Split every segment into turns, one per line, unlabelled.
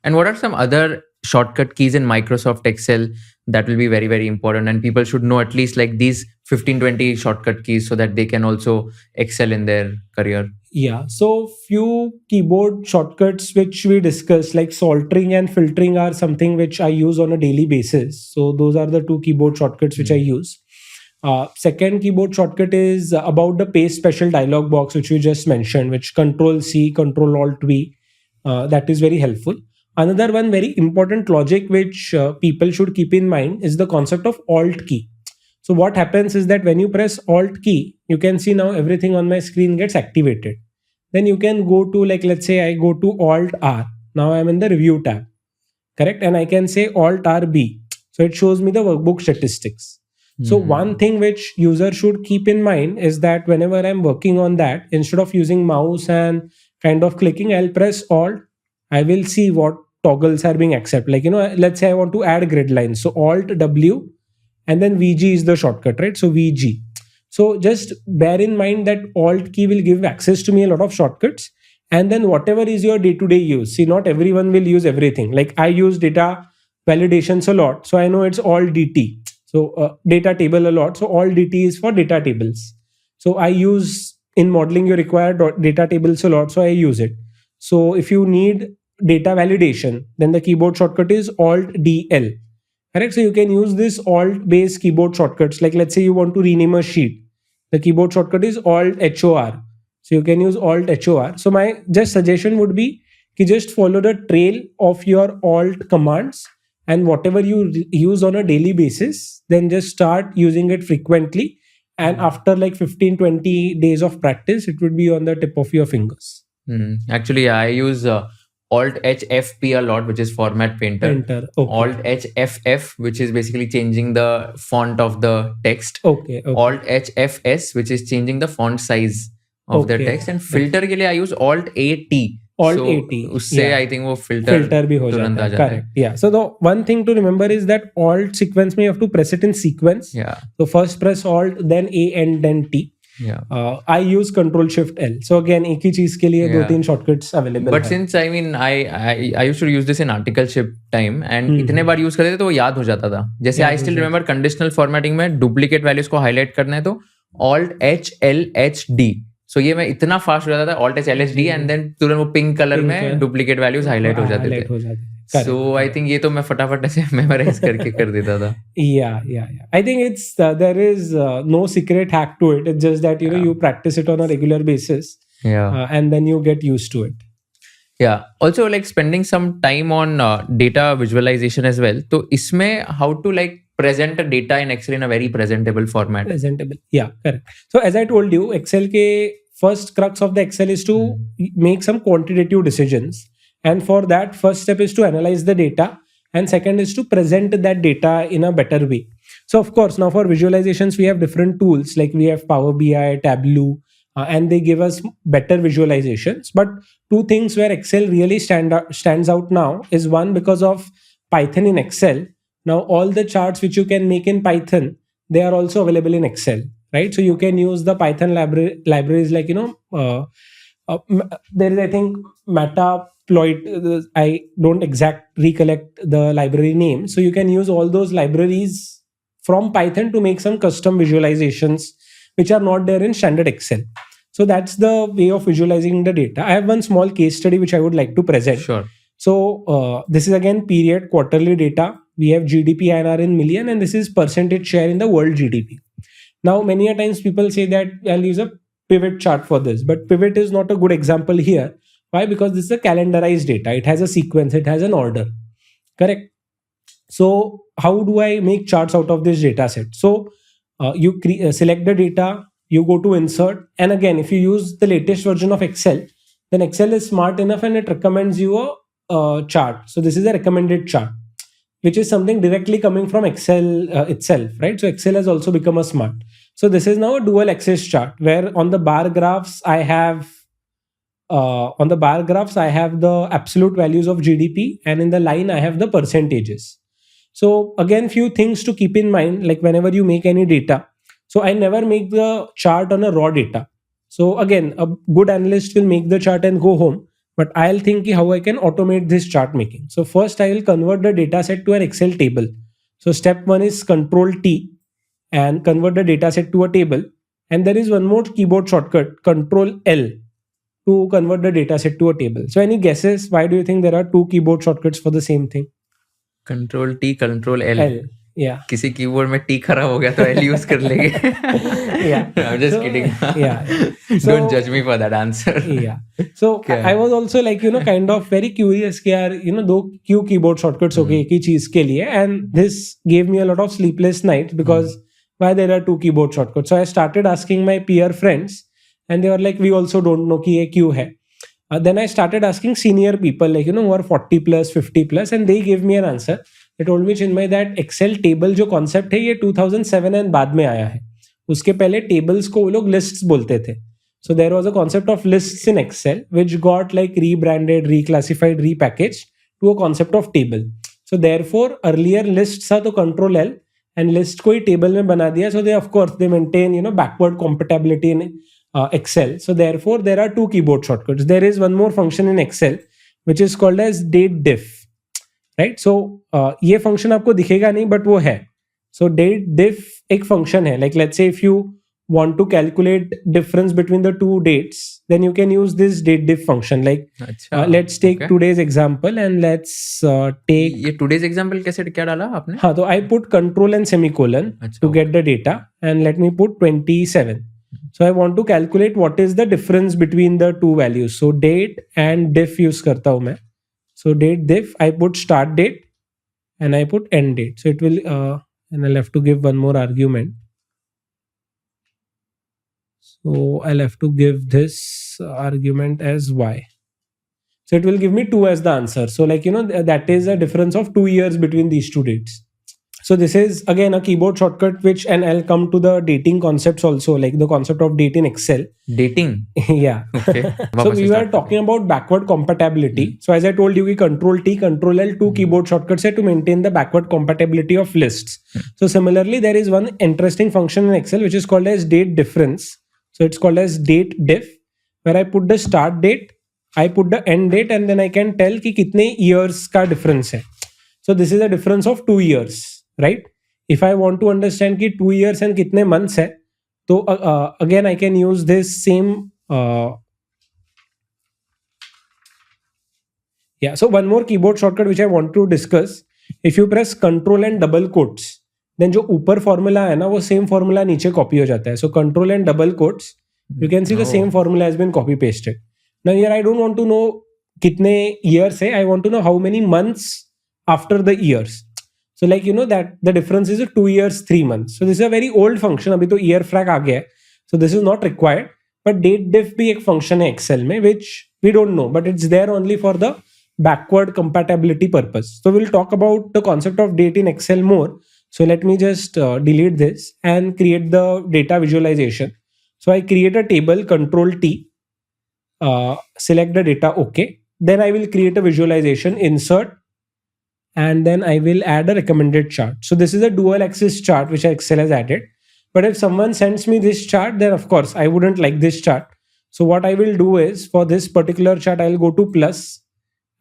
And what are some other shortcut keys in Microsoft Excel that will be very, very important? And people should know at least like these 15-20 shortcut keys so that they can also excel in their career.
Yeah, so few keyboard shortcuts which we discussed, like soltering and filtering, are something which I use on a daily basis. So those are the two keyboard shortcuts which I use. Second keyboard shortcut is about the paste special dialog box, which we just mentioned, which Control C, Control Alt V. That is very helpful. Another one very important logic which people should keep in mind is the concept of Alt key. So what happens is that when you press Alt key, you can see now everything on my screen gets activated. Then you can go to, like, let's say I go to Alt R. Now I'm in the review tab, correct? And I can say Alt R B. So it shows me the workbook statistics. So one thing which user should keep in mind is that whenever I'm working on that, instead of using mouse and kind of clicking, I'll press Alt. I will see what toggles are being accepted. Like, let's say I want to add grid lines. So Alt W and then VG is the shortcut, right? So VG. So just bear in mind that Alt key will give access to me a lot of shortcuts. And then whatever is your day-to-day use. See, not everyone will use everything. Like I use data validations a lot. So I know it's Alt DT. So data table a lot. So Alt DT is for data tables. So I use, in modeling you require data tables a lot. So I use it. So if you need data validation, then the keyboard shortcut is Alt DL. Correct. So you can use this Alt based keyboard shortcuts. Like let's say you want to rename a sheet. The keyboard shortcut is Alt HOR. So you can use Alt HOR. So my just suggestion would be to just follow the trail of your Alt commands, and whatever you use on a daily basis, then just start using it frequently. And after like 15-20 days of practice, it would be on the tip of your fingers.
Actually, I use Alt HFP a lot, which is format painter.
Okay.
Alt HFF, which is basically changing the font of the text.
Okay.
Alt HFS, which is changing the font size of the text. And filter के लिए I use Alt AT.
Alt
so
AT.
उससे I think वो filter
भी हो जाता है. Correct. Yeah. So the one thing to remember is that Alt sequence में you have to press it in sequence.
Yeah.
So first press Alt, then A and then T.
Yeah.
I use Control Shift L. So again, एक ही चीज के लिए 2-3 shortcuts available.
But since I mean I used to use this in articleship time and इतने बार use करते थे तो वो याद हो जाता था. जैसे I still remember conditional formatting में duplicate values को highlight करना है तो Alt H L H D. So ये मैं इतना फास्ट हो जाता था Alt H L H D and then तुरंत वो पिंक कलर में duplicate values highlight हो जाते थे. So I think ये तो मैं फटाफट ऐसे memorize करके कर देता था.
Yeah. I think it's there is no secret hack to it. It's just that you practice it on a regular basis.
Yeah.
And then you get used to it.
Yeah. Also like spending some time on data visualization as well. So इसमें how to like present a data in Excel in a very presentable format.
Presentable. Yeah, correct. So as I told you, Excel ke first crux of the Excel is to make some quantitative decisions. And for that, first step is to analyze the data. And second is to present that data in a better way. So of course, now for visualizations, we have different tools like we have Power BI, Tableau, and they give us better visualizations. But two things where Excel really stands out now is one, because of Python in Excel. Now all the charts which you can make in Python, they are also available in Excel, right? So you can use the Python libraries like, there is, I think, Matploit. I don't recollect the library name. So you can use all those libraries from Python to make some custom visualizations which are not there in standard Excel. So that's the way of visualizing the data. I have one small case study which I would like to present.
Sure.
So this is again period quarterly data. We have GDP INR in million, and this is percentage share in the world GDP. Now, many a times people say that I'll use a pivot chart for this, but pivot is not a good example here. Why? Because this is a calendarized data. It has a sequence. It has an order. Correct. So how do I make charts out of this data set? So you select the data, you go to insert. And again, if you use the latest version of Excel, then Excel is smart enough and it recommends you a chart. So this is a recommended chart, which is something directly coming from Excel itself, right? So Excel has also become a smart. So this is now a dual axis chart where on the bar graphs, I have the absolute values of GDP, and in the line, I have the percentages. So again, few things to keep in mind, like whenever you make any data. So I never make the chart on a raw data. So again, a good analyst will make the chart and go home. but I'll think how I can automate this chart making. So first I will convert the data set to an Excel table. So step one is Control T and convert the data set to a table. And there is one more keyboard shortcut, Control L, to convert the data set to a table. So any guesses? Why do you think there are two keyboard shortcuts for the same thing?
Control T, Control L.
Yeah.
किसी keyboard में T खराब हो गया तो L use कर लेंगे.
Yeah.
I'm just kidding.
Yeah.
Don't judge me for that answer.
Yeah. So I was also like, kind of very curious कि यार, दो क्यों keyboard shortcuts हो गए एक ही चीज के लिए, and this gave me a lot of sleepless nights because why there are two keyboard shortcuts. So I started asking my peer friends and they were like, we also don't know कि ये क्यों है. Then I started asking senior people like, who are 40 plus, 50 plus, and they gave me an answer. They told me, Chinmay, that Excel table जो concept है ये 2007 and बाद में आया है. उसके पहले tables को वो लोग lists बोलते थे. So there was a concept of lists in Excel which got like rebranded, reclassified, repackaged to a concept of table. So therefore earlier lists था तो Control L and list को ही table में बना दिया. So they of course they maintain backward compatibility in Excel. So therefore there are two keyboard shortcuts. There is one more function in Excel which is called as date diff. Right? So ये function आपको दिखेगा नहीं but वो है. So date diff एक function है. Like let's say if you want to calculate difference between the two dates, then you can use this date diff function. Like let's take today's example and let's take.
ये today's example कैसे क्या डाला आपने?
हाँ, तो I put control and semicolon to get the data and let me put 27. So I want to calculate what is the difference between the two values. So date and diff use करता हूँ मैं. So date diff, I put start date and I put end date. So it will, and I'll have to give one more argument. So I'll have to give this argument as y. So it will give me 2 as the answer. So like, that is a difference of 2 years between these two dates. So this is again a keyboard shortcut which, and I'll come to the dating concepts also, like the concept of date in Excel.
Dating?
Yeah.
Okay.
So we were talking about backward compatibility. So as I told you, we Control T, Control L, two keyboard shortcuts to maintain the backward compatibility of lists. So similarly, there is one interesting function in Excel which is called as date difference. So it's called as date diff, where I put the start date, I put the end date, and then I can tell कि कितने years का difference है. So this is a difference of 2 years. Right? If I want to understand कि 2 years and कितने months है, तो again I can use this same. Yeah. So one more keyboard shortcut which I want to discuss. If you press Control and double quotes, then जो ऊपर formula है ना वो same formula नीचे copy हो जाता है. So Control and double quotes, you can see the same formula has been copy pasted. Now here I don't want to know कितने years है. I want to know how many months after the years. So like that the difference is 2 years 3 months. So this is a very old function. अभी तो year frag आ गया है. So this is not required. But date diff भी एक function है Excel में which we don't know, but it's there only for the backward compatibility purpose. So we'll talk about the concept of date in Excel more. So let me just delete this and create the data visualization. So I create a table, Control T, select the data, OK. Then I will create a visualization, insert, and then I will add a recommended chart. So this is a dual axis chart which Excel has added. But if someone sends me this chart, then of course I wouldn't like this chart. So what I will do is for this particular chart, I'll go to plus.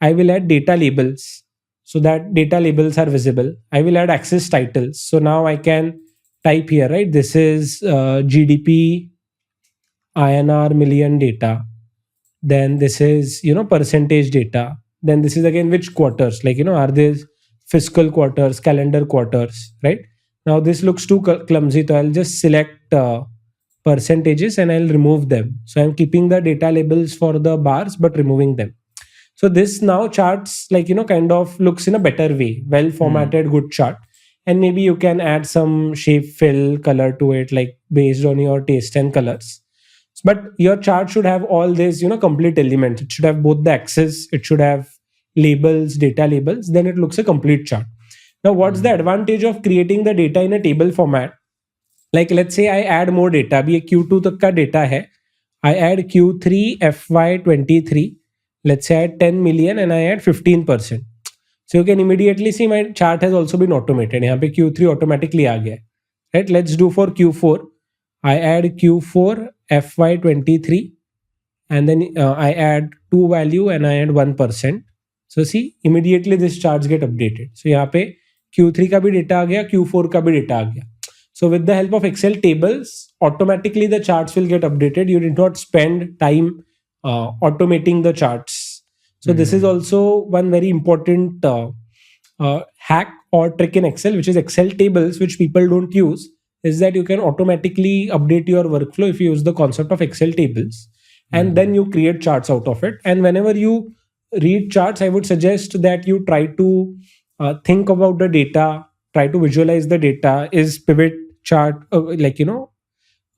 I will add data labels so that data labels are visible. I will add axis titles. So now I can type here, right? This is GDP INR million data. Then this is, percentage data. Then this is again which quarters, like, are these fiscal quarters, calendar quarters, right? Now this looks too clumsy, so I'll just select percentages and I'll remove them. So I'm keeping the data labels for the bars, but removing them. So this now charts like, kind of looks in a better way, well formatted, good chart. And maybe you can add some shape, fill, color to it, like based on your taste and colors. But your chart should have all these, complete elements. It should have both the axis. It should have labels, data labels. Then it looks a complete chart. Now, what's the advantage of creating the data in a table format? Like, let's say I add more data. अभी Q2 तक का data है. I add Q3 FY23. Let's say I add 10 million and I add 15%. So you can immediately see my chart has also been automated. यहाँ पे Q3 automatically आ गया. Right? Let's do for Q4. I add Q4 FY23 and then I add 2 value and I add 1%. So see, immediately this charts get updated. So यहाँ पे Q3 का भी data आ गया, Q4 का भी data आ गया. So with the help of Excel tables, automatically the charts will get updated. You did not spend time automating the charts. So this is also one very important hack or trick in Excel, which is Excel tables, which people don't use, is that you can automatically update your workflow if you use the concept of Excel tables. And then you create charts out of it. And whenever you read charts, I would suggest that you try to think about the data, try to visualize the data. Is pivot chart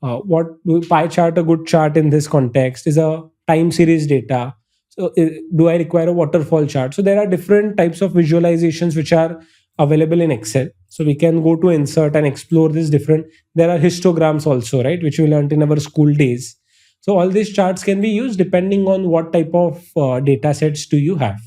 what pie chart a good chart in this context? Is a time series data? So do I require a waterfall chart? So there are different types of visualizations which are available in Excel. So we can go to insert and explore this different. There are histograms also, right, which we learned in our school days. So all these charts can be used depending on what type of data sets do you have.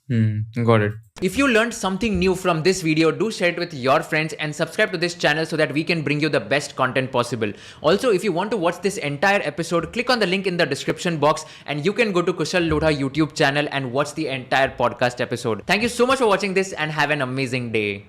Got it. If you learned something new from this video, do share it with your friends and subscribe to this channel so that we can bring you the best content possible. Also, if you want to watch this entire episode, click on the link in the description box and you can go to Kushal Lodha YouTube channel and watch the entire podcast episode. Thank you so much for watching this and have an amazing day.